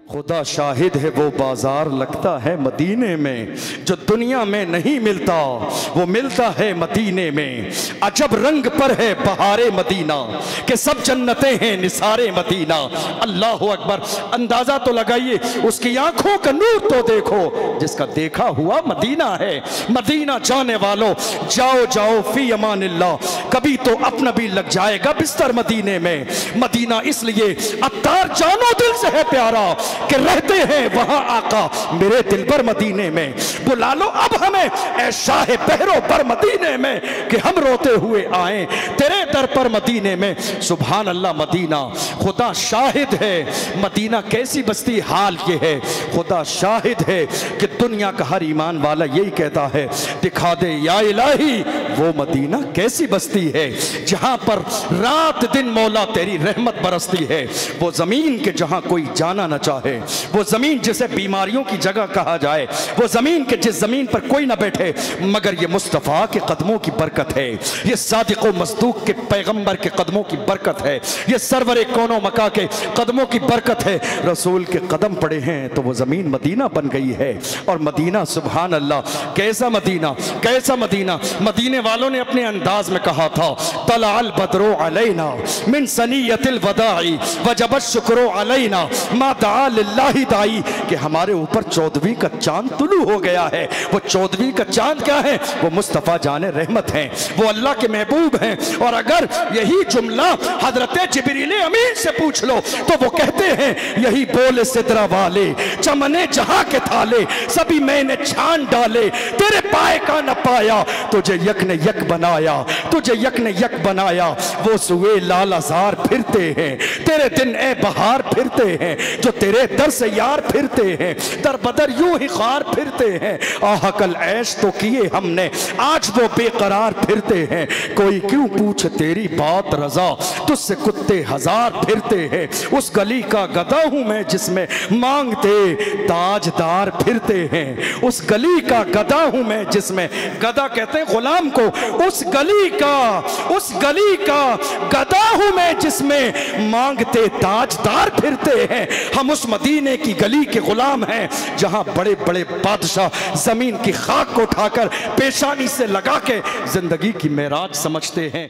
खुदा शाहिद है वो बाजार लगता है मदीने में, जो दुनिया में नहीं मिलता वो मिलता है मदीने में। अजब रंग पर है बहारे मदीना के सब जन्नतें हैं निसारे मदीना। अल्लाह अकबर। अंदाजा तो लगाइए, उसकी आंखों का नूर तो देखो, जिसका देखा हुआ मदीना है। मदीना जाने वालों जाओ जाओ फी अमानिल्लाह, कभी तो अपना भी लग जाएगा बिस्तर मदीने में। मदीना इसलिए अत्तार जानो दिल से है प्यारा कि रहते हैं वहां आका मेरे दिल पर मदीने में। बुला लो अब हमें ऐ शाह पहरो पर मदीने में कि हम रोते हुए आए तेरे दर पर मदीने में। सुभान अल्लाह। मदीना खुदा शाहिद है। मदीना कैसी बस्ती, हाल ये है खुदा शाहिद है कि दुनिया का हर ईमान वाला यही कहता है दिखा दे या इलाही वो मदीना कैसी बस्ती है जहां पर रात दिन मौला तेरी रहमत बरसती है। वो जमीन के जहां कोई जाना न चाहे, वो जमीन जिसे बीमारियों की जगह कहा जाए, वो जमीन के जिस जमीन पर कोई ना बैठे मगर ये मुस्तफ़ा के कदमों की बरकत है, ये सादिक़ व मस्दूक के पैगंबर के कदमों की बरकत है, ये सरवर कौनो मका के कदमों की बरकत है। रसूल के कदम पड़े हैं तो वो जमीन मदीना बन गई है। और मदीना सुभान अल्लाह कैसा मदीना, कैसा मदीना। मदीने वालों ने अपने अंदाज में कहा था तलाल बदरो अलैना मिन सनियतिल वदाई वजब शुक्रो अलैना मा दआ लिल्लाहि दाई, कि हमारे ऊपर 14वीं का चांद तुलू हो गया है। वो 14वीं का चांद क्या है? वो मुस्तफ़ा जाने रहमत हैं, वो अल्लाह के महबूब हैं। और अगर यही जुमला हजरत जिब्रील अमीन से पूछ लो तो वो कहते हैं यही बोले सिदरा वाले चमने जहां के थाले सभी मैंने छान डाले तेरे पाए का न पाया तुझे यक ने यक बनाया, तुझे यक ने यक बनाया। वो सुए लाल अज़ार फिरते हैं तेरे दिन ए बहार फिरते हैं, जो तेरे दर से यार फिरते हैं दर बदर यूं ही खार फिरते हैं। आह कल ऐश तो किए हमने आज वो बेकरार फिरते हैं, कोई क्यों पूछ तेरी बात रजा तुझसे कुत्ते हजार फिरते हैं। उस गली का गधा हूं मैं जिसमें मांगते ताजदार फिरते हैं, उस गली का गधा हूं मैं जिसमें, गधा कहते हैं गुलाम को, उस गली का गधा हूं मैं जिसमें मांगते ताजदार फिरते हैं। हम उस मदीने की गली के गुलाम हैं जहां बड़े बड़े बादशाह जमीन की खाक को उठाकर पेशानी से लगा के जिंदगी की मेराज समझते हैं।